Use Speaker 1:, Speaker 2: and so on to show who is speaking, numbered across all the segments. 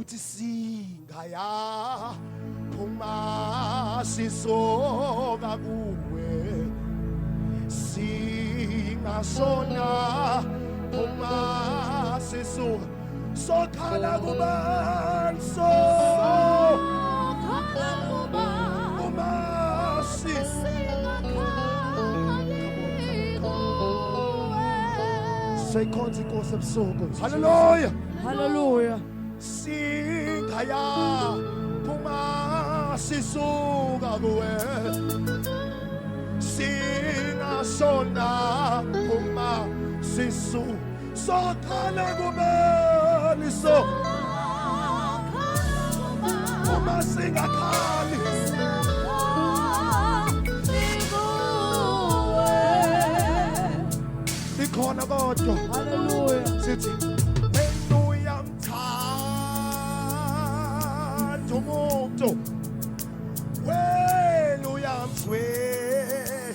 Speaker 1: uthi singaya phuma sisoka kuwe singasona phuma sisoka sokhala kubani Say consequence of sorrows. Hallelujah.
Speaker 2: Hallelujah.
Speaker 1: Singaya puma sisuka kuwe singasona puma sisu sokhala kubani so puma singakhali ikhona kodwa.
Speaker 2: Hallelujah.
Speaker 1: Sithi umuntu wena uyamswela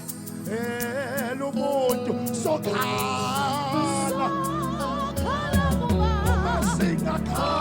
Speaker 1: umuntu sokhala uma singakhala